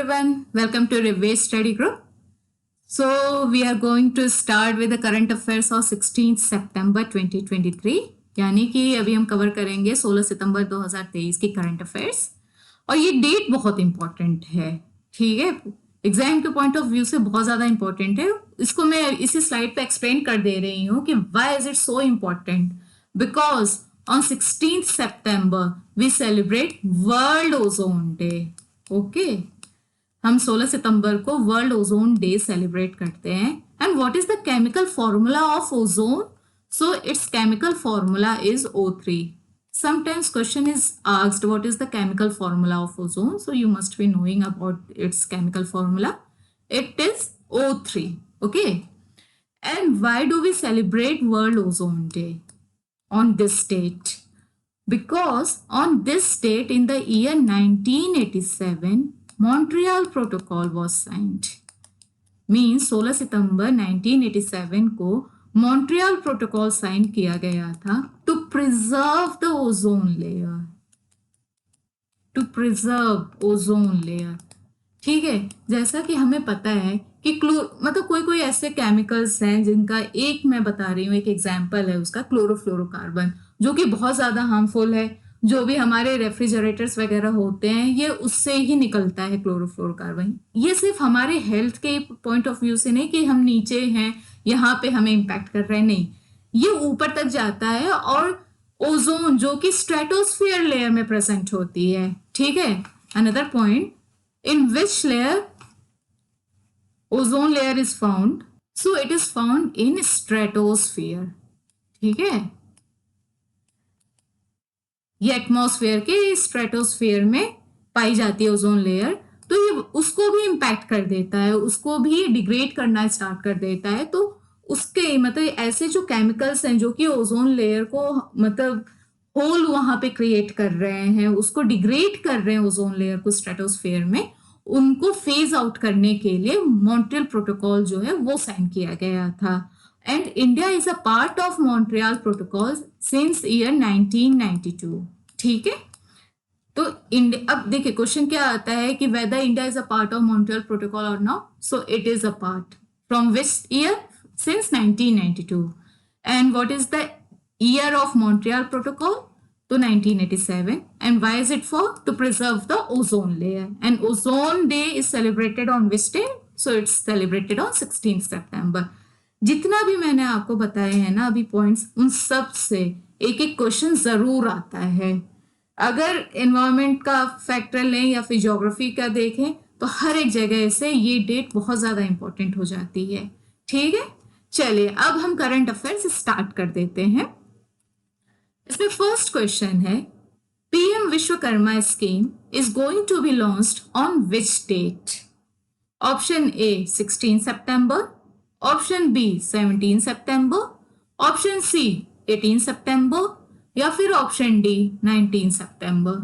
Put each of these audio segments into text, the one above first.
everyone, welcome to Reverse Study Group. So we are going to start with the current affairs of 16 September 2023, यानी कि अभी हम cover करेंगे 16 सितंबर 2023 की current affairs. और ये डेट बहुत इंपॉर्टेंट है, ठीक है, एग्जाम के पॉइंट ऑफ व्यू से बहुत ज्यादा इंपॉर्टेंट है। इसको मैं इसी स्लाइड पे एक्सप्लेन कर दे रही हूँ कि why is it so important, because on 16th September we celebrate World Ozone Day. Okay, हम 16 सितंबर को वर्ल्ड ओजोन डे सेलिब्रेट करते हैं। And what is the chemical formula of ozone? So it's chemical formula is O3. Sometimes question is asked what is the chemical formula of ozone, so you must be knowing about its chemical formula. It is O3. Okay, and why do we celebrate World Ozone Day on this date? Because on this date in the year 1987 Montreal Protocol was signed. Means 16 सितंबर 1987 को Montreal protocol sign किया गया था to preserve the ozone layer, to preserve ozone layer. ठीक है, जैसा कि हमें पता है कि मतलब कोई कोई ऐसे केमिकल्स हैं जिनका एक मैं बता रही हूँ, एक एग्जांपल है उसका क्लोरोफ्लोरोकार्बन, जो कि बहुत ज्यादा हार्मफुल है। जो भी हमारे रेफ्रिजरेटर्स वगैरह होते हैं ये उससे ही निकलता है क्लोरोफ्लोरोकार्बन। ये सिर्फ हमारे हेल्थ के पॉइंट ऑफ व्यू से नहीं कि हम नीचे हैं यहाँ पे हमें इम्पैक्ट कर रहे हैं, नहीं, ये ऊपर तक जाता है। और ओजोन जो कि स्ट्रेटोस्फीयर लेयर में प्रेजेंट होती है, ठीक है। Another point, in which layer ozone layer is found? So it is found in stratosphere, ठीक है। ये एटमॉस्फेयर के स्ट्रेटोस्फीयर में पाई जाती है ओजोन लेयर, तो ये उसको भी इम्पैक्ट कर देता है, उसको भी डिग्रेड करना स्टार्ट कर देता है। तो उसके मतलब ऐसे जो केमिकल्स हैं जो कि ओजोन लेयर को मतलब होल वहां पे क्रिएट कर रहे हैं, उसको डिग्रेड कर रहे हैं ओजोन लेयर को स्ट्रेटोस्फीयर में, उनको फेज आउट करने के लिए मॉन्ट्रियल प्रोटोकॉल जो है वो साइन किया गया था। And India is a part of Montreal protocol since year 1992, ठीक है। तो अब देखिए क्वेश्चन क्या आता है कि whether India is a part of Montreal protocol और not. So it is a part from which year? Since 1992। And what is the year of Montreal protocol? तो 1987. And why is it for? To preserve the ozone layer. And ozone day is celebrated on which day? So it's celebrated on 16th September. जितना भी मैंने आपको बताए हैं ना अभी points, उन सब से एक एक क्वेश्चन जरूर आता है। अगर एनवायरनमेंट का फैक्टर लें या फिर ज्योग्राफी का देखें तो हर एक जगह से ये डेट बहुत ज्यादा इंपॉर्टेंट हो जाती है, ठीक है। चलिए अब हम करंट अफेयर्स स्टार्ट कर देते हैं। इसमें फर्स्ट क्वेश्चन है, PM Vishwakarma scheme is going to be launched on which date? Option A 16 सितंबर, ऑप्शन बी 17 सितंबर, ऑप्शन सी 18 सितंबर या फिर ऑप्शन डी 19 सितंबर।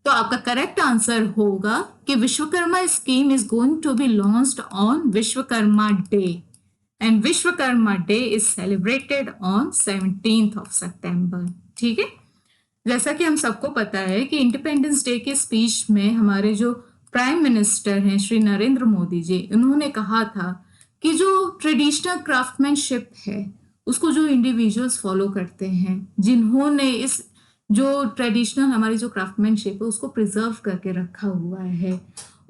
तो आपका करेक्ट आंसर होगा कि Vishwakarma scheme is going to be launched on Vishwakarma day, and Vishwakarma day is celebrated on 17th of September, ठीक है। जैसा कि हम सबको पता है कि इंडिपेंडेंस डे के स्पीच में हमारे जो प्राइम मिनिस्टर हैं श्री नरेंद्र मोदी जी, उन्होंने कहा था कि जो ट्रेडिशनल क्राफ्टमैनशिप है उसको जो इंडिविजुअल्स फॉलो करते हैं, जिन्होंने इस जो ट्रेडिशनल हमारी जो क्राफ्टमैनशिप है उसको प्रिजर्व करके रखा हुआ है,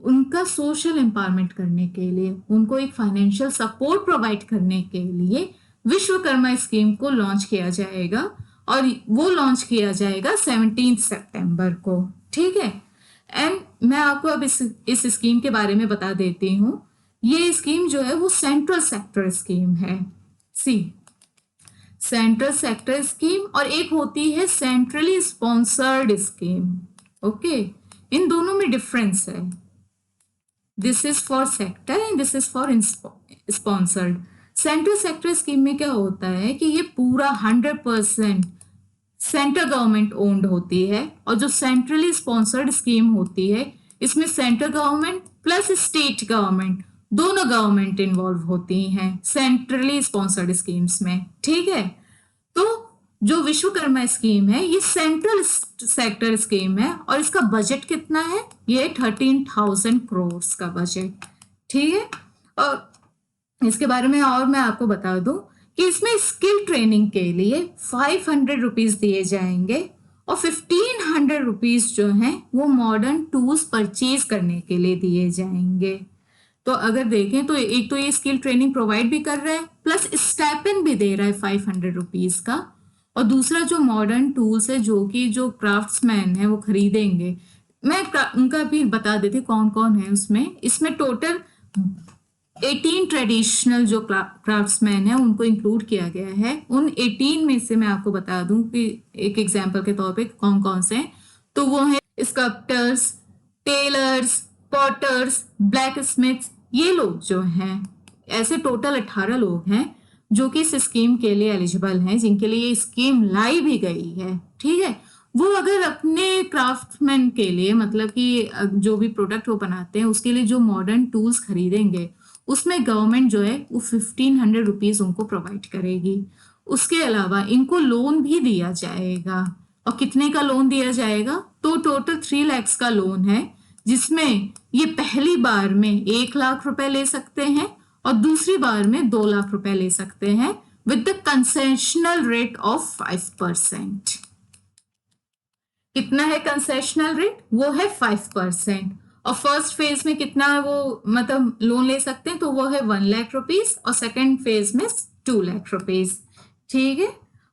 उनका सोशल एम्पावरमेंट करने के लिए, उनको एक फाइनेंशियल सपोर्ट प्रोवाइड करने के लिए विश्वकर्मा स्कीम को लॉन्च किया जाएगा। और वो लॉन्च किया जाएगा 17 सितंबर को, ठीक है। एंड मैं आपको अब इस स्कीम के बारे में बता देती हूँ। ये स्कीम जो है वो सेंट्रल सेक्टर स्कीम है, सी सेंट्रल सेक्टर स्कीम, और एक होती है सेंट्रली स्पॉन्सर्ड स्कीम। ओके, इन दोनों में डिफरेंस है। This is for sector and this is for sponsored. Central sector scheme में क्या होता है कि ये पूरा 100% सेंट्रल गवर्नमेंट ओन्ड होती है, और जो सेंट्रली स्पॉन्सर्ड स्कीम होती है इसमें central government plus state government, दोनों गवर्नमेंट इन्वॉल्व होती हैं सेंट्रली स्पॉन्सर्ड स्कीम्स में, ठीक है। तो जो विश्वकर्मा स्कीम है ये सेंट्रल सेक्टर स्कीम है और इसका बजट कितना है, ये 13,000 करोड़ का बजट। ठीक है, और इसके बारे में और मैं आपको बता दूं कि इसमें स्किल ट्रेनिंग के लिए 500 रुपीज दिए जाएंगे और 1500 रुपीज जो हैं वो मॉडर्न टूल्स परचेज करने के लिए दिए जाएंगे। तो अगर देखें तो एक तो ये स्किल ट्रेनिंग प्रोवाइड भी कर रहा है प्लस स्टाइपेंड भी दे रहा है 500 रुपीज का, और दूसरा जो मॉडर्न टूल्स है जो कि जो क्राफ्ट्समैन है वो खरीदेंगे, मैं उनका भी बता देती कौन कौन है उसमें। इसमें टोटल 18 ट्रेडिशनल जो क्राफ्ट्समैन है उनको इंक्लूड किया गया है। उन 18 में से मैं आपको बता दूं कि एक एग्जांपल के तौर पे कौन कौन से हैं, तो वो है sculptors, tailors, potters, blacksmiths. ये लोग जो हैं, ऐसे टोटल 18 लोग हैं जो कि इस स्कीम के लिए एलिजिबल हैं, जिनके लिए ये स्कीम लाई भी गई है। ठीक है, वो अगर अपने क्राफ्टमैन के लिए मतलब कि जो भी प्रोडक्ट वो बनाते हैं उसके लिए जो मॉडर्न टूल्स खरीदेंगे उसमें गवर्नमेंट जो है वो 1500 रुपीज उनको प्रोवाइड करेगी। उसके अलावा इनको लोन भी दिया जाएगा, और कितने का लोन दिया जाएगा, तो टोटल 3 लाख का लोन है, जिसमें ये पहली बार में 1 लाख रुपए ले सकते हैं और दूसरी बार में 2 लाख रुपए ले सकते हैं with the concessional rate of 5%। कितना है कंसेशनल रेट, वो है 5%। और फर्स्ट फेज में कितना है वो मतलब लोन ले सकते हैं, तो वो है 1 लाख रुपीज और सेकेंड फेज में 2 लाख रुपीज। ठीक है,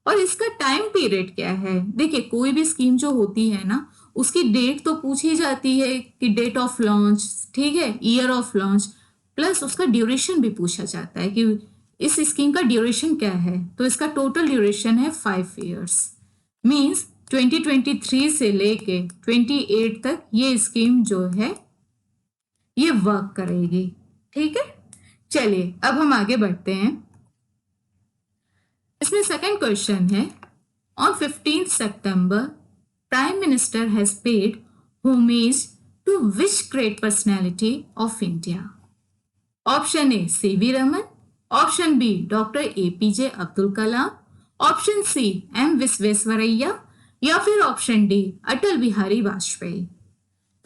और इसका टाइम पीरियड क्या है, देखिए कोई भी स्कीम जो होती है ना उसकी डेट तो पूछी जाती है कि डेट ऑफ लॉन्च, ठीक है, ईयर ऑफ लॉन्च, प्लस उसका ड्यूरेशन भी पूछा जाता है कि इस स्कीम का ड्यूरेशन क्या है। तो इसका टोटल ड्यूरेशन है 5 ईयर्स, मीन्स 2023 से लेके 28 तक ये स्कीम जो है ये वर्क करेगी। ठीक है, चलिए अब हम आगे बढ़ते हैं। इसमें सेकंड क्वेश्चन है, ऑन 15 सितंबर prime minister has paid homage to which great personality of India. Option A CV Raman, option B doctor APJ Abdul Kalam, option C M Visvesvaraya, या फिर ऑप्शन डी अटल बिहारी वाजपेयी।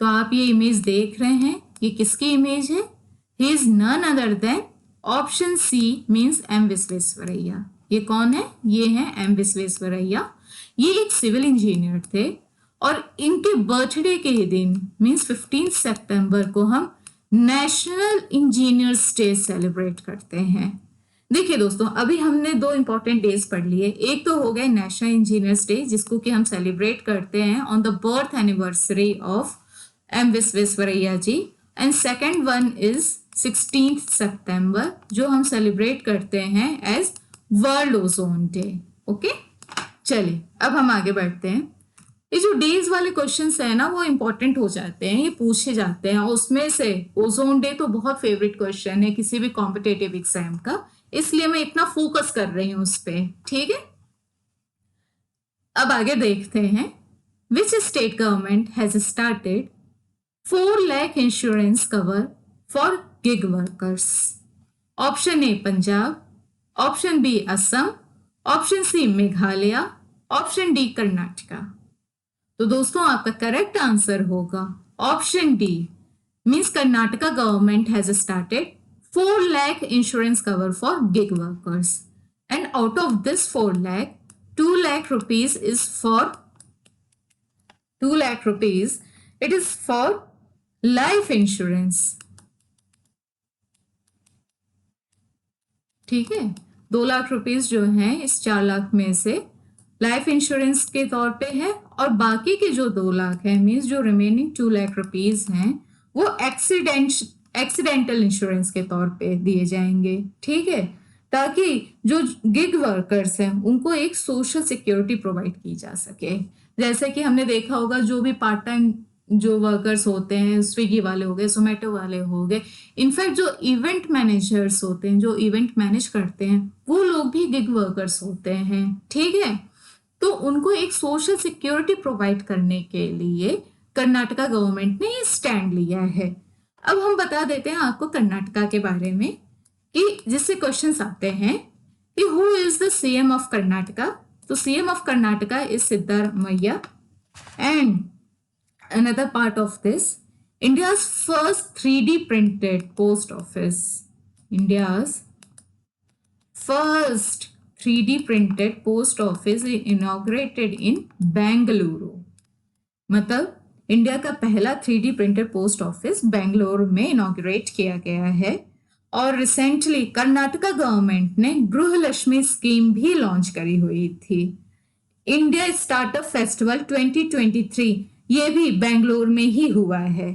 तो आप ये इमेज देख रहे हैं, ये किसकी इमेज है, he is none other than option C means M Visvesvaraya. ये कौन है, ये है M विश्वेश्वरैया। ये एक सिविल इंजीनियर थे और इनके बर्थडे के दिन मीन्स 15 सितंबर को हम नेशनल इंजीनियर्स डे सेलिब्रेट करते हैं। देखिए दोस्तों, अभी हमने 2 इंपॉर्टेंट डेज पढ़ लिए। एक तो हो गया नेशनल इंजीनियर्स डे जिसको कि हम सेलिब्रेट करते हैं on the birth anniversary of M Visvesvaraya ji, and second one is 16 सितंबर जो हम सेलिब्रेट करते हैं as world ozone day. Okay, चलिए अब हम आगे बढ़ते हैं। ये जो डेज वाले क्वेश्चंस है ना वो इंपॉर्टेंट हो जाते हैं, ये पूछे जाते हैं, और उसमें से ओजोन डे तो बहुत फेवरेट क्वेश्चन है किसी भी कॉम्पिटेटिव एग्जाम का, इसलिए मैं इतना फोकस कर रही हूं उस पर। ठीक है, अब आगे देखते हैं। Which state government has started 4 lakh insurance cover for gig workers. Option A Punjab, option B Assam, option C Meghalaya, option D Karnataka. तो दोस्तों आपका करेक्ट आंसर होगा option D, means Karnataka government has started 4 lakh insurance cover for gig workers, and out of this 4 lakh 2 lakh rupees is for 2 lakh rupees it is for life insurance। ठीक है, 2 lakh rupees जो है इस 4 लाख में से life insurance के तौर पे है, और बाकी के जो 2 लाख है मीन्स जो रिमेनिंग 2 लाख रुपीस हैं वो एक्सीडेंटल इंश्योरेंस के तौर पे दिए जाएंगे। ठीक है, ताकि जो गिग वर्कर्स हैं उनको एक सोशल सिक्योरिटी प्रोवाइड की जा सके। जैसे कि हमने देखा होगा जो भी पार्ट टाइम जो वर्कर्स होते हैं, स्विगी वाले हो गए, जोमेटो वाले हो गए, इनफैक्ट जो इवेंट मैनेजर्स होते हैं, जो इवेंट मैनेज करते हैं, वो लोग भी गिग वर्कर्स होते हैं। ठीक है, तो उनको एक सोशल सिक्योरिटी प्रोवाइड करने के लिए कर्नाटका गवर्नमेंट ने ये स्टैंड लिया है। अब हम बता देते हैं आपको कर्नाटका के बारे में कि जिससे क्वेश्चंस आते हैं कि who is the CM of Karnataka. तो CM of Karnataka is Siddaramaiah. And another part of this, India's first 3D printed post office. India's first 3D printed post office inaugurated in Bengaluru. मतलब इंडिया का पहला 3D printed post office Bangalore में inaugurate किया गया है. और recently Karnataka government ने गृहलक्ष्मी scheme भी लॉन्च करी हुई थी. इंडिया स्टार्टअप फेस्टिवल 2023 ये भी बेंगलोर में ही हुआ है.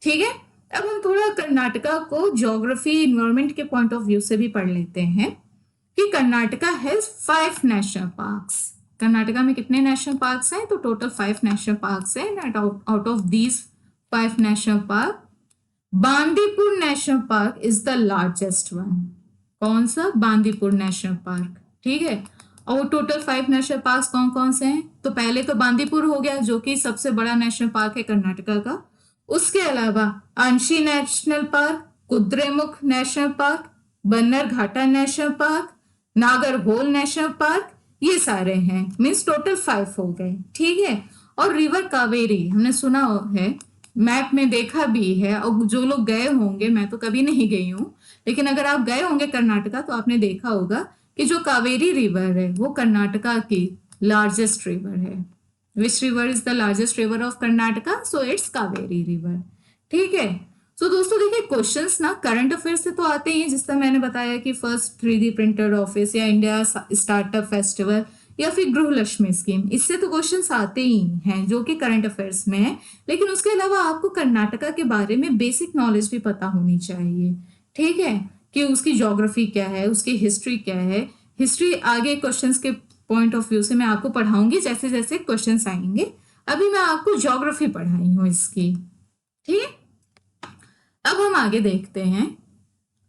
ठीक है, अब हम थोड़ा कर्नाटका को ज्योग्राफी इन्वायरमेंट के पॉइंट ऑफ व्यू से भी पढ़ लेते हैं कि Karnataka has 5 national parks. Karnataka में कितने नेशनल पार्क्स हैं? तो टोटल 5 नेशनल पार्क्स हैं. Out of these 5 national park, Bandipur national park is the largest one. कौन सा? Bandipur national park. ठीक है, और टोटल 5 नेशनल पार्क कौन कौन से हैं? तो पहले तो बांदीपुर हो गया जो कि सबसे बड़ा नेशनल पार्क है कर्नाटका का. उसके अलावा Anshi national park, Kudremukh national park, Bannerghatta national park, Nagarhole national park, ये सारे हैं. मीन्स टोटल 5 हो गए. ठीक है, और रिवर कावेरी हमने सुना है, मैप में देखा भी है, और जो लोग गए होंगे, मैं तो कभी नहीं गई हूँ, लेकिन अगर आप गए होंगे कर्नाटका तो आपने देखा होगा कि जो कावेरी रिवर है वो कर्नाटका की लार्जेस्ट रिवर है. Which river is the largest river of Karnataka? So it's Kaveri river. ठीक है, सो दोस्तों देखिए क्वेश्चंस ना करंट अफेयर से तो आते ही हैं, जिस तरह मैंने बताया कि फर्स्ट 3D प्रिंटेड ऑफिस या इंडिया स्टार्टअप फेस्टिवल या फिर गृहलक्ष्मी स्कीम, इससे तो क्वेश्चंस आते ही हैं जो कि करंट अफेयर्स में है. लेकिन उसके अलावा आपको कर्नाटका के बारे में बेसिक नॉलेज भी पता होनी चाहिए. ठीक है, कि उसकी ज्योग्राफी क्या है, उसकी हिस्ट्री क्या है. हिस्ट्री आगे क्वेश्चंस के पॉइंट ऑफ व्यू से मैं आपको पढ़ाऊंगी जैसे जैसे क्वेश्चंस आएंगे. अभी मैं आपको ज्योग्राफी पढ़ाई हूँ इसकी. ठीक है, अब हम आगे देखते हैं.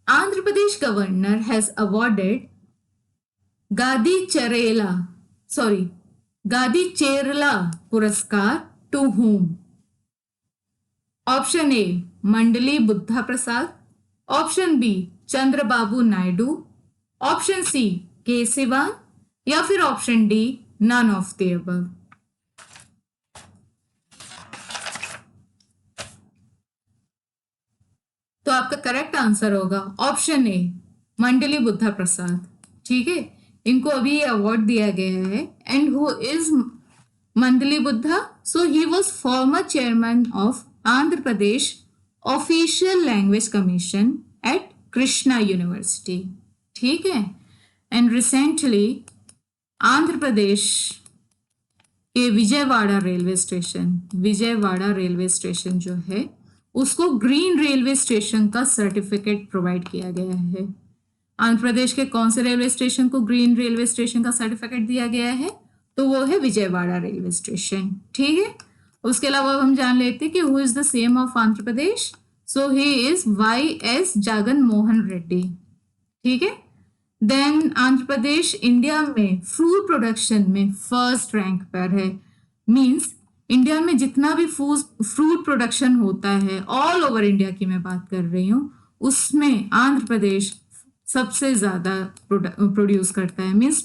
Andhra Pradesh governor has awarded Gadicherla Puraskar to whom? Option A Mandali Buddha Prasad, option B Chandrababu Naidu, option C K Sivan, या फिर option D none of the above. तो आपका करेक्ट आंसर होगा ऑप्शन ए मंडली बुद्धा प्रसाद. ठीक है, इनको अभी अवार्ड दिया गया है. And who is Mandali Buddha? So he was former chairman of Andhra Pradesh official language commission at Krishna university. ठीक है, एंड रिसेंटली आंध्र प्रदेश के विजयवाड़ा रेलवे स्टेशन जो है उसको ग्रीन रेलवे स्टेशन का सर्टिफिकेट प्रोवाइड किया गया है. आंध्र प्रदेश के कौन से रेलवे स्टेशन को ग्रीन रेलवे स्टेशन का सर्टिफिकेट दिया गया है? तो वो है विजयवाड़ा रेलवे स्टेशन. ठीक है, उसके अलावा हम जान लेते हैं कि who is the CM of Andhra Pradesh. So he is YS Jagan Mohan Reddy. ठीक है, देन आंध्र प्रदेश इंडिया में फ्रूट प्रोडक्शन में फर्स्ट रैंक पर है. मींस इंडिया में जितना भी फ्रूट प्रोडक्शन होता है, ऑल ओवर इंडिया की मैं बात कर रही हूँ, उसमें आंध्र प्रदेश सबसे ज्यादा प्रोड्यूस करता है. Means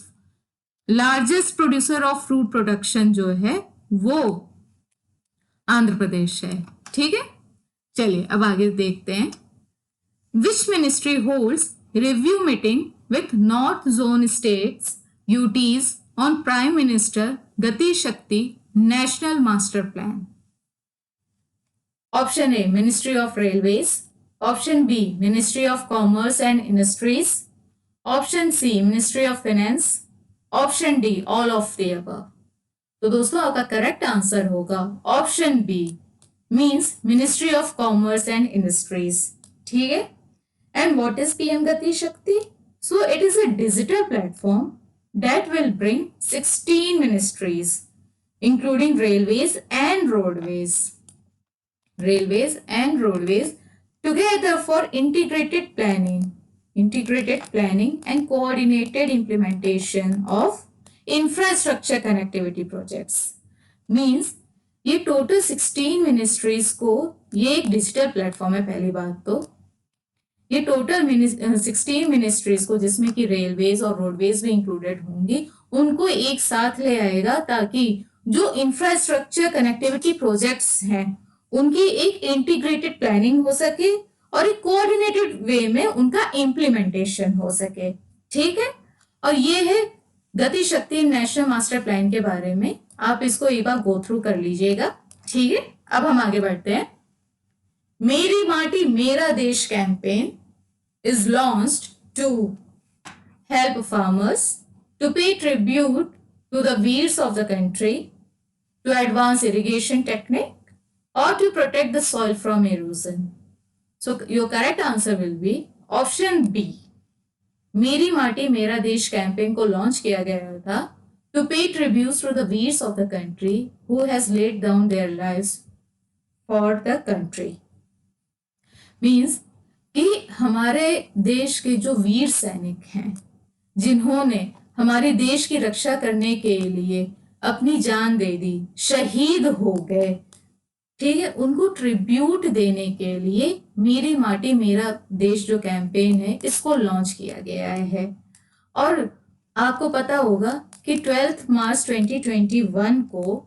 largest producer of fruit production जो है वो आंध्र प्रदेश है. ठीक है, चलिए अब आगे देखते हैं. Which ministry holds review meeting with north zone states UTs on prime minister Gati Shakti national master plan? Option A ministry of railways, option B ministry of commerce and industries, option C ministry of finance, option D all of the above. तो दोस्तों आपका correct answer होगा option B, means ministry of commerce and industries. ठीक है, and what is PM Gati Shakti? So it is a digital platform that will bring 16 ministries including railways and roadways together for integrated planning and coordinated implementation of infrastructure connectivity projects. Means ये total 16 ministries को, ये एक digital platform है. पहली बात तो ये total 16 ministries को, जिसमें कि रेलवेज और रोडवेज भी इंक्लूडेड होंगी, उनको एक साथ ले आएगा ताकि जो इंफ्रास्ट्रक्चर कनेक्टिविटी प्रोजेक्ट्स हैं उनकी एक इंटीग्रेटेड प्लानिंग हो सके और एक कोऑर्डिनेटेड वे में उनका इम्प्लीमेंटेशन हो सके। ठीक है, और ये है गति शक्ति नेशनल मास्टर प्लान के बारे में। आप इसको एक बार गो थ्रू कर लीजिएगा। ठीक है, अब हम आगे बढ़ते हैं। मेरी माटी मेरा देश campaign is launched to help farmers to pay tribute to the veers of the country, to advance irrigation technique, or to protect the soil from erosion. So your correct answer will be option B. मेरी माटी मेरा देश campaign को launch किया गया था to pay tributes to the veers of the country who has laid down their lives for the country. Means कि हमारे देश के जो वीर सैनिक हैं जिन्होंने हमारे देश की रक्षा करने के लिए अपनी जान दे दी, शहीद हो गए, ठीक है, उनको ट्रिब्यूट देने के लिए मेरी माटी मेरा देश जो कैंपेन है इसको लॉन्च किया गया है। और आपको पता होगा कि 12 मार्च 2021 को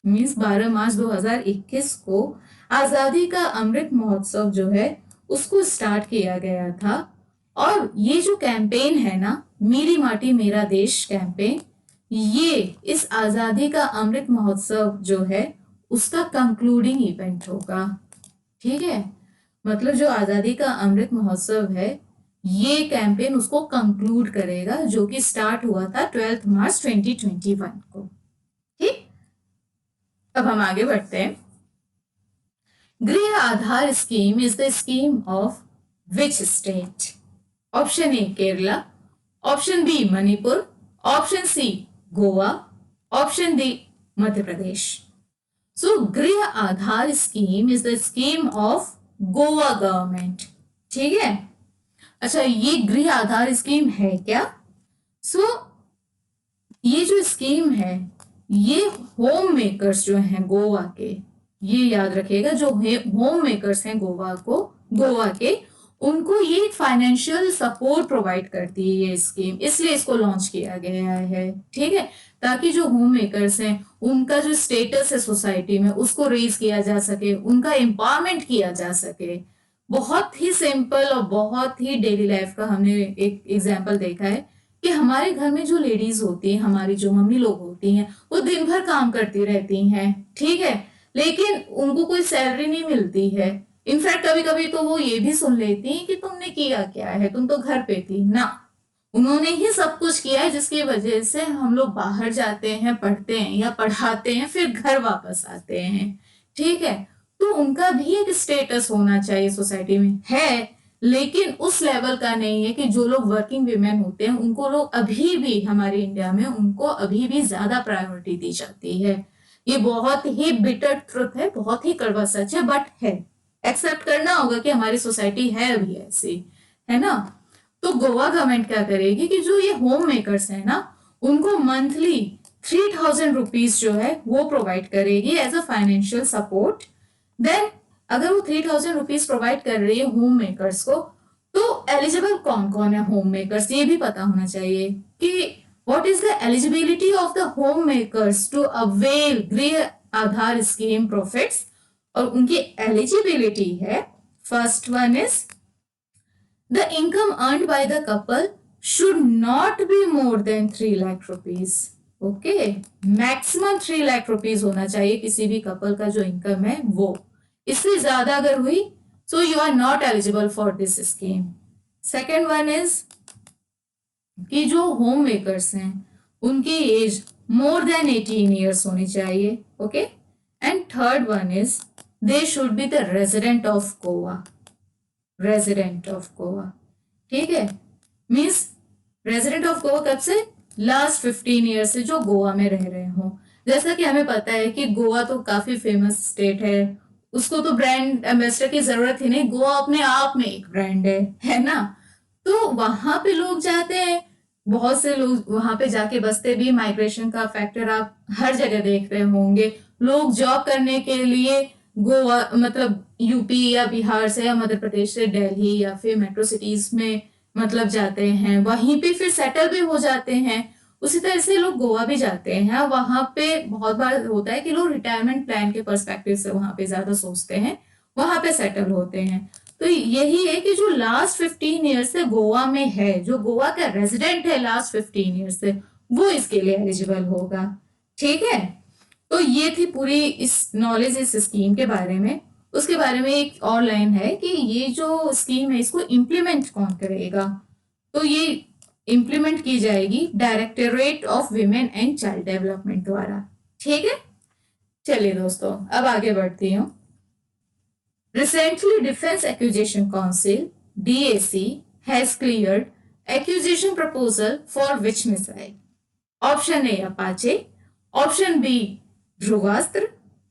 मीन्स 12 मार्च 2021 को आजादी का अमृत महोत्सव जो है उसको स्टार्ट किया गया था। और ये जो कैंपेन है ना, मेरी माटी मेरा देश कैंपेन, ये इस आजादी का अमृत महोत्सव जो है उसका कंक्लूडिंग इवेंट होगा। ठीक है, मतलब जो आजादी का अमृत महोत्सव है ये कैंपेन उसको कंक्लूड करेगा, जो कि स्टार्ट हुआ था 12 मार्च 2021 को। ठीक, अब हम आगे बढ़ते हैं। Griha Aadhaar scheme is the scheme of which state? Option A Kerala, option B Manipur, option C Goa, option D Madhya Pradesh. So Griha Aadhaar scheme is the scheme of Goa government. ठीक है, अच्छा ये गृह आधार स्कीम है क्या? सो ये जो स्कीम है ये होम मेकर्स जो हैं गोवा के, ये याद रखिएगा, जो होम मेकर्स हैं गोवा के उनको ये फाइनेंशियल सपोर्ट प्रोवाइड करती है ये स्कीम, इसलिए इसको लॉन्च किया गया है। ठीक है, ताकि जो होम मेकर्स हैं उनका जो स्टेटस है सोसाइटी में उसको रेज किया जा सके, उनका एम्पावरमेंट किया जा सके। बहुत ही सिंपल और बहुत ही डेली लाइफ का हमने एक एग्जाम्पल देखा है कि हमारे घर में जो लेडीज होती हैं, हमारी जो मम्मी लोग होती हैं, वो दिन भर काम करती रहती हैं, ठीक है, लेकिन उनको कोई सैलरी नहीं मिलती है। इनफैक्ट कभी कभी तो वो ये भी सुन लेती हैं कि तुमने किया क्या है, तुम तो घर पे थी ना। उन्होंने ही सब कुछ किया है जिसकी वजह से हम लोग बाहर जाते हैं, पढ़ते हैं या पढ़ाते हैं, फिर घर वापस आते हैं। ठीक है, तो उनका भी एक स्टेटस होना चाहिए सोसाइटी में, है, लेकिन उस लेवल का नहीं है कि जो लोग वर्किंग वीमेन होते हैं उनको लोग अभी भी हमारे इंडिया में उनको अभी भी ज्यादा प्रायोरिटी दी जाती है। ये बहुत ही बिटर ट्रुथ है, बहुत ही कड़वा सच है, बट है, एक्सेप्ट करना होगा कि हमारी सोसाइटी है अभी ऐसी, है ना। तो गोवा गवर्नमेंट क्या करेगी कि जो ये होम मेकर्स है ना उनको मंथली 3000 रुपीज जो है वो प्रोवाइड करेगी as a financial support. Then अगर वो 3000 रुपीज प्रोवाइड कर रही है होम मेकर्स को, तो एलिजिबल कौन कौन है होम मेकर्स ये भी पता होना चाहिए कि what is the eligibility of the homemakers to avail गृह आधार स्कीम profits। और उनकी एलिजिबिलिटी है, first one is the income earned by the couple should not be more than 3 lakh rupees। Okay, maximum 3 lakh rupees होना चाहिए किसी भी couple का जो इनकम है वो, इससे ज्यादा अगर हुई so you are not eligible for this scheme. Second one is कि जो होम मेकर्स हैं उनकी एज मोर देन 18 ईयर्स होनी चाहिए। Okay, and third one is they should be the resident of Goa, resident of Goa. ठीक है, मीन्स रेजिडेंट ऑफ गोवा कब से? लास्ट 15 ईयर से जो गोवा में रह रहे हो। जैसा कि हमें पता है कि गोवा तो काफी फेमस स्टेट है, उसको तो ब्रांड एम्बेसडर की जरूरत ही नहीं, गोवा अपने आप में एक ब्रांड है ना। तो वहां पे लोग जाते हैं, बहुत से लोग वहां पे जाके बसते भी, माइग्रेशन का फैक्टर आप हर जगह देख रहे होंगे। लोग जॉब करने के लिए गोवा मतलब यूपी या बिहार से या मध्य प्रदेश से दिल्ली या फिर मेट्रो सिटीज में मतलब जाते हैं, वहीं पे फिर सेटल भी हो जाते हैं। उसी तरह से लोग गोवा भी जाते हैं, वहां पे बहुत बार होता है कि लोग रिटायरमेंट प्लान के पर्सपेक्टिव से वहां पे ज्यादा सोचते हैं, वहां पे सेटल होते हैं। तो यही है कि जो लास्ट 15 ईयर से गोवा में है, जो गोवा का रेजिडेंट है लास्ट 15 ईयर से, वो इसके लिए एलिजिबल होगा। ठीक है, तो ये थी पूरी इस नॉलेज इस स्कीम के बारे में। उसके बारे में एक और लाइन है कि ये जो स्कीम है इसको इम्प्लीमेंट कौन करेगा, तो ये इम्प्लीमेंट की जाएगी directorate of women and child development द्वारा। ठीक है, चलिए दोस्तों अब आगे बढ़ती हूँ। Recently defence acquisition council DAC has cleared acquisition proposal for which missile? Option A Apache, option B Dhruvastra,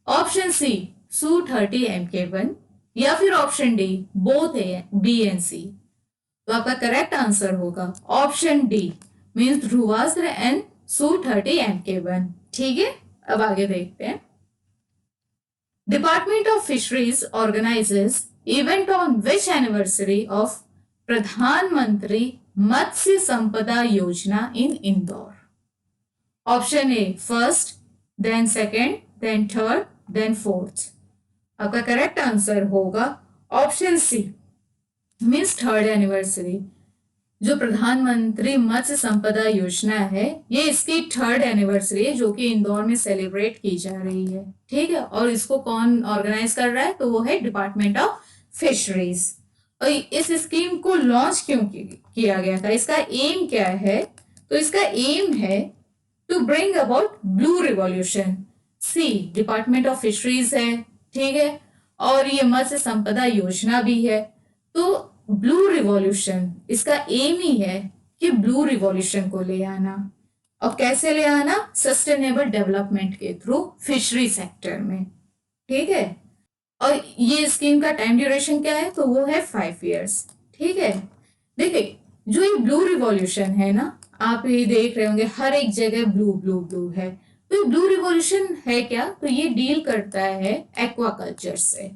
option C Su-30 Mk1 या फिर option D both A B and C. तो आपका करेक्ट आंसर होगा option D, means Dhruvastra and Su-30 Mk1। ठीक है, अब आगे देखते हैं। Department of fisheries organises event on which anniversary of Pradhanmantri Matsya Sampada Yojana in Indore? Option A first, then second, then third, then fourth. आपका करेक्ट आंसर होगा option C, means third anniversary. जो प्रधानमंत्री मत्स्य संपदा योजना है, ये इसकी थर्ड एनिवर्सरी है जो कि इंदौर में सेलिब्रेट की जा रही है। ठीक है, और इसको कौन ऑर्गेनाइज कर रहा है, तो वो है डिपार्टमेंट ऑफ फिशरीज। और इस स्कीम को लॉन्च क्यों किया गया था, इसका एम क्या है, तो इसका एम है to bring about blue revolution. See department of fisheries है, ठीक है, और ये मत्स्य संपदा योजना भी है। तो ब्लू रिवॉल्यूशन, इसका एम ही है कि ब्लू रिवॉल्यूशन को ले आना। और कैसे ले आना, सस्टेनेबल डेवलपमेंट के थ्रू फिशरी सेक्टर में। ठीक है, और ये स्कीम का टाइम ड्यूरेशन क्या है, तो वो है 5 इयर्स। ठीक है, देखिए जो ये ब्लू रिवॉल्यूशन है ना, आप ये देख रहे होंगे हर एक जगह ब्लू ब्लू ब्लू है। तो ब्लू रिवॉल्यूशन है क्या, तो ये डील करता है एक्वाकल्चर से।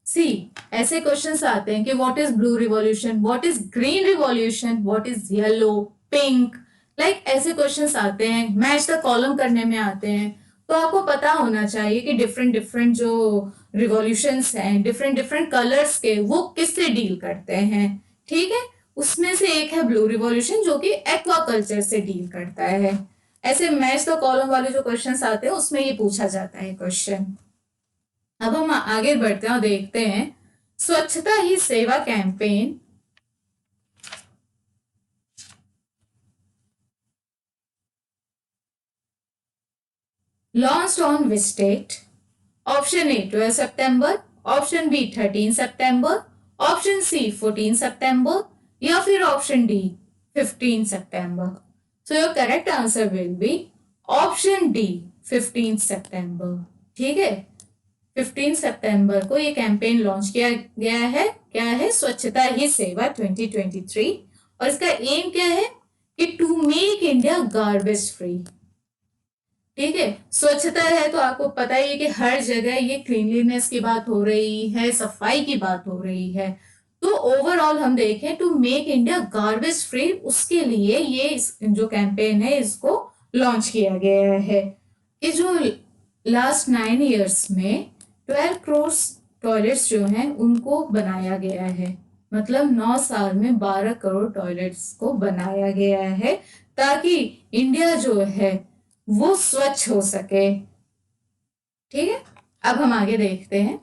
सी ऐसे क्वेश्चंस आते हैं कि what is blue revolution, what is green revolution, what is yellow, pink, like ऐसे क्वेश्चंस आते हैं, मैच द कॉलम करने में आते हैं। तो आपको पता होना चाहिए कि डिफरेंट डिफरेंट जो रिवॉल्यूशंस हैं, डिफरेंट डिफरेंट कलर्स के, वो किससे डील करते हैं। ठीक है, उसमें से एक है ब्लू रिवॉल्यूशन जो कि एक्वाकल्चर से डील करता है। ऐसे मैच द कॉलम वाले जो क्वेश्चंस आते हैं उसमें ये पूछा जाता है क्वेश्चन। अब हम आगे बढ़ते हैं और देखते हैं Swachhata Hi Seva campaign launched on which date? Option A 12 सितंबर, ऑप्शन बी 13 सितंबर, ऑप्शन सी 14 सितंबर या फिर ऑप्शन डी 15 सितंबर। So your correct answer will be option D 15 सितंबर। ठीक है, 15 सितंबर को ये कैंपेन लॉन्च किया गया है। क्या है, स्वच्छता ही सेवा 2023। और इसका एम क्या है कि to make India garbage free. ठीक है, स्वच्छता है तो आपको पता ही है कि हर जगह ये क्लीनलीनेस की बात हो रही है, सफाई की बात हो रही है। तो ओवरऑल हम देखें to make India garbage free, उसके लिए ये जो कैंपेन है इसको लॉन्च किया गया है। कि जो लास्ट 9 इयर्स में 12 करोड़ टॉयलेट्स जो हैं उनको बनाया गया है। मतलब 9 साल में 12 करोड़ टॉयलेट्स को बनाया गया है, ताकि इंडिया जो है वो स्वच्छ हो सके। ठीक है, अब हम आगे देखते हैं।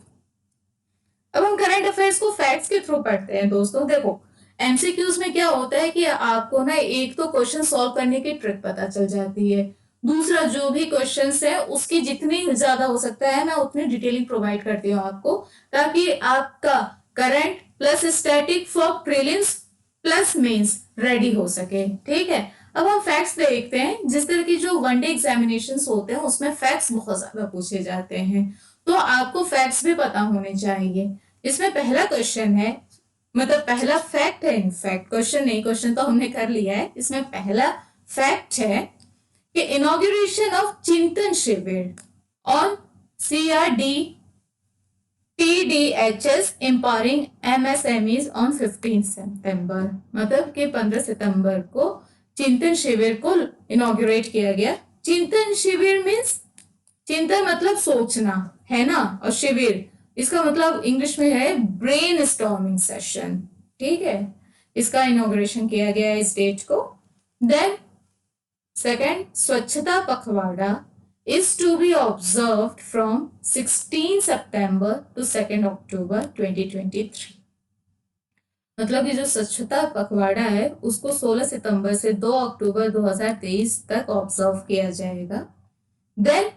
अब हम करंट अफेयर्स को फैक्ट्स के थ्रू पढ़ते हैं। दोस्तों देखो, एमसीक्यूज में क्या होता है कि आपको ना एक तो क्वेश्चन सॉल्व करने की ट्रिक पता चल जाती है, दूसरा जो भी क्वेश्चंस है उसकी जितनी ज्यादा हो सकता है मैं उतनी डिटेलिंग प्रोवाइड करती हूँ आपको, ताकि आपका current plus static for prelims plus mains ready हो सके। ठीक है, अब हम फैक्ट्स देखते हैं। जिस तरह की जो वनडे एग्जामिनेशन होते हैं उसमें फैक्ट्स बहुत ज्यादा पूछे जाते हैं, तो आपको फैक्ट्स भी पता होने चाहिए। इसमें पहला क्वेश्चन है, मतलब पहला फैक्ट है, इनफैक्ट क्वेश्चन नहीं, क्वेश्चन तो हमने कर लिया है। इसमें पहला फैक्ट है कि इनॉग्रेशन ऑफ चिंतन शिविर on CRD TDHS empowering MSMEs on 15 सितंबर, मतलब कि 15 सितंबर को चिंतन शिविर को इनॉग्रेट किया गया। चिंतन शिविर मीन्स चिंतन मतलब सोचना है ना, और शिविर इसका मतलब इंग्लिश में है ब्रेन स्टॉर्मिंग सेशन। ठीक है, इसका इनॉग्रेशन किया गया है इस डेट को। देन सेकंड, स्वच्छता पखवाड़ा is to be observed from 16 September to 2nd October 2023। मतलब कि जो स्वच्छता पखवाड़ा है उसको 16 सितंबर से 2 अक्टूबर 2023 तक ऑब्जर्व किया जाएगा। Then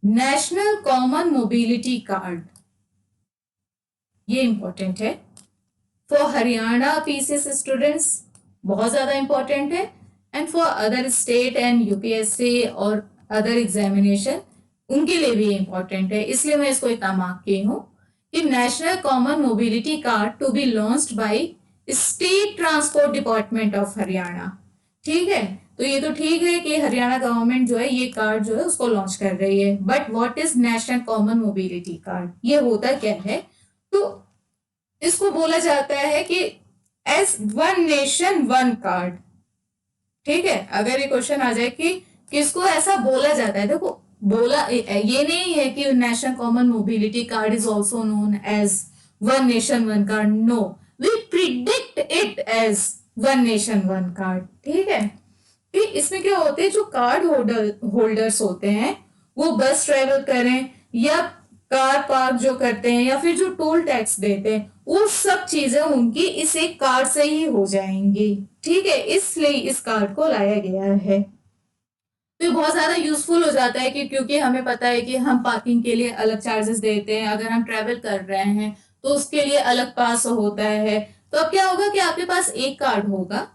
national common mobility card, ये इंपॉर्टेंट है फॉर हरियाणा पीसीएस स्टूडेंट्स, बहुत ज्यादा इंपॉर्टेंट है, and for other state and UPSC और अदर एग्जामिनेशन उनके लिए भी इंपॉर्टेंट है, इसलिए मैं इसको इतना मार्क की हूं कि national common mobility card to be launched by state transport department of Haryana. ठीक है, तो ये तो ठीक है कि हरियाणा गवर्नमेंट जो है ये कार्ड जो है उसको लॉन्च कर रही है, but what is national common mobility card, ये होता क्या है? तो इसको बोला जाता है कि as one nation one card. ठीक है, अगर ये क्वेश्चन आ जाए कि किसको ऐसा बोला जाता है, देखो बोला ये नहीं है कि national common mobility card is also known as one nation one card, no, we predict it as one nation one card. ठीक है, कि इसमें क्या होते हैं, जो कार्ड होल्डर्स होते हैं वो बस ट्रेवल करें या कार पार्क जो करते हैं या फिर जो टोल टैक्स देते हैं, वो सब चीजें उनकी इस एक कार्ड से ही हो जाएंगी। ठीक है, इसलिए इस कार्ड को लाया गया है। तो ये बहुत ज्यादा यूजफुल हो जाता है कि क्योंकि हमें पता है कि हम पार्किंग के लिए अलग चार्जेस देते हैं, अगर हम ट्रेवल कर रहे हैं तो उसके लिए अलग पास होता है। तो अब क्या होगा कि आपके पास एक कार्ड होगा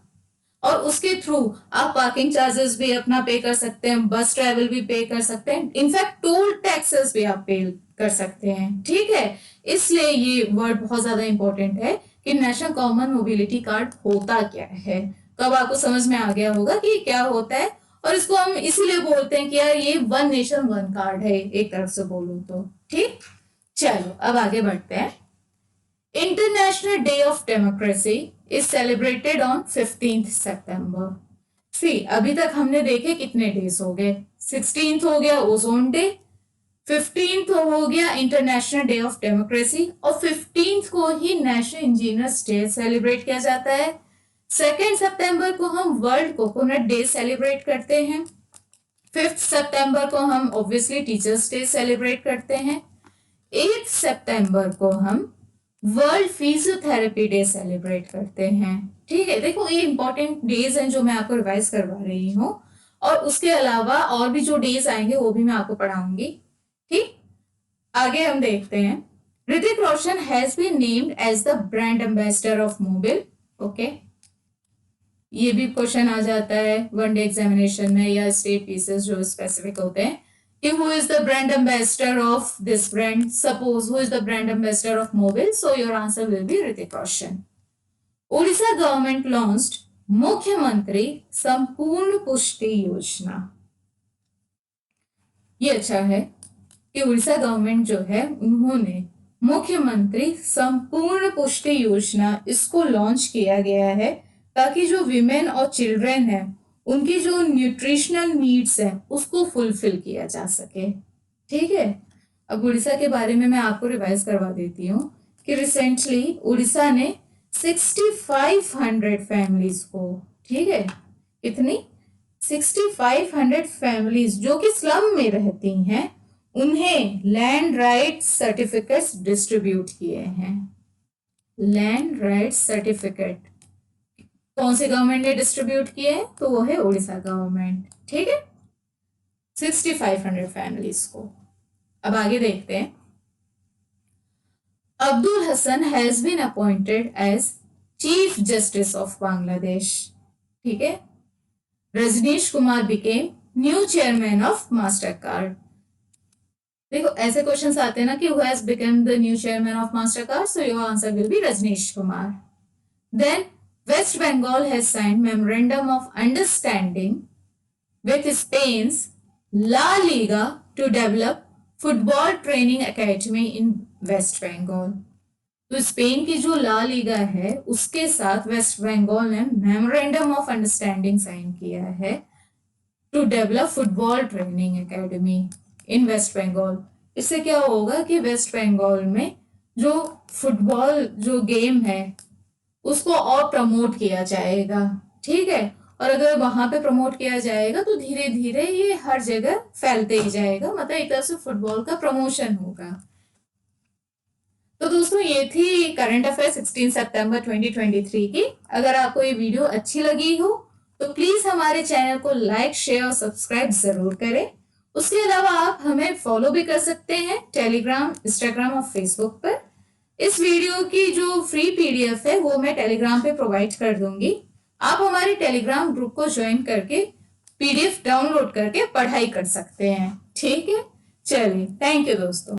और उसके थ्रू आप पार्किंग चार्जेस भी अपना पे कर सकते हैं, बस ट्रेवल भी पे कर सकते हैं, इनफैक्ट टोल टैक्सेस भी आप पे कर सकते हैं। ठीक है, इसलिए ये वर्ड बहुत ज्यादा इंपॉर्टेंट है कि नेशनल कॉमन मोबिलिटी कार्ड होता क्या है। तो अब आपको समझ में आ गया होगा कि क्या होता है, और इसको हम इसीलिए बोलते हैं कि यार ये वन नेशन वन कार्ड है, एक तरफ से बोलूं तो। ठीक, चलो अब आगे बढ़ते हैं। International day of democracy is celebrated on 15th सितंबर। सी अभी तक हमने देखे कितने डेज हो गए, 16th हो गया ओजोन डे, 15th हो गया इंटरनेशनल डे ऑफ डेमोक्रेसी, और 15th को ही नेशनल इंजीनियर्स डे सेलिब्रेट किया जाता है। 2 सितंबर को हम वर्ल्ड कोकोनट डे सेलिब्रेट करते हैं। 5 सितंबर को हम ऑब्वियसली टीचर्स डे सेलिब्रेट करते हैं। 8 सितंबर को हम वर्ल्ड फिजियोथेरेपी डे सेलिब्रेट करते हैं। ठीक है, देखो ये इंपॉर्टेंट डेज हैं जो मैं आपको रिवाइज करवा रही हूँ, और उसके अलावा और भी जो डेज आएंगे वो भी मैं आपको पढ़ाऊंगी। ठीक, आगे हम देखते हैं। Hrithik Roshan has been named as the brand ambassador of Mobil. Okay, ये भी क्वेश्चन आ जाता है वनडे एग्जामिनेशन में या स्टेट पीसेस जो स्पेसिफिक होते हैं कि who is the brand ambassador of this brand, suppose who is the brand ambassador of Mobil, so your answer will be Hrithik Roshan. Odisha government launched मुख्यमंत्री संपूर्ण पुष्टि योजना। ये अच्छा है कि उड़ीसा गवर्नमेंट जो है उन्होंने मुख्यमंत्री संपूर्ण पुष्टि योजना इसको लॉन्च किया गया है ताकि जो विमेन और चिल्ड्रन है उनकी जो न्यूट्रिशनल नीड्स है उसको फुलफिल किया जा सके। ठीक है, अब उड़ीसा के बारे में मैं आपको रिवाइज करवा देती हूँ कि रिसेंटली उड़ीसा ने 6500 फैमिलीज को, ठीक है, कितनी 6500 फैमिलीज जो कि स्लम में रहती हैं उन्हें लैंड राइट्स सर्टिफिकेट्स डिस्ट्रीब्यूट किए हैं। लैंड राइट्स सर्टिफिकेट कौन से गवर्नमेंट ने डिस्ट्रीब्यूट किए हैं? तो वो है उड़ीसा गवर्नमेंट। ठीक है, 6500 फैमिलीज को। अब आगे देखते हैं। Abdul Hasan has been appointed as chief justice of Bangladesh. ठीक है, Rajneesh Kumar became new chairman of Mastercard. देखो ऐसे क्वेश्चंस आते हैं ना कि who has become the new chairman of Mastercard, so your answer will be Rajneesh Kumar. Then West Bengal has signed memorandum of understanding with Spain's La Liga to develop football training academy in West Bengal. तो Spain की जो La Liga है उसके साथ waste Bengal ने memorandum of understanding sign किया है to develop football training academy in West Bengal. इससे क्या होगा कि वेस्ट बंगाल में जो फुटबॉल जो गेम है उसको और प्रमोट किया जाएगा, ठीक है। और अगर वहां पे प्रमोट किया जाएगा तो धीरे धीरे ये हर जगह फैलते ही जाएगा, मतलब एक तरह से फुटबॉल का प्रमोशन होगा। तो दोस्तों ये थी करंट अफेयर 16 सितंबर 2023 की। अगर आपको ये वीडियो अच्छी लगी हो तो प्लीज हमारे चैनल को लाइक शेयर और सब्सक्राइब जरूर करें। उसके अलावा आप हमें फॉलो भी कर सकते हैं टेलीग्राम, इंस्टाग्राम और फेसबुक पर। इस वीडियो की जो फ्री पीडीएफ है वो मैं टेलीग्राम पे प्रोवाइड कर दूंगी। आप हमारे टेलीग्राम ग्रुप को ज्वाइन करके पीडीएफ डाउनलोड करके पढ़ाई कर सकते हैं, ठीक है। चलिए, थैंक यू दोस्तों।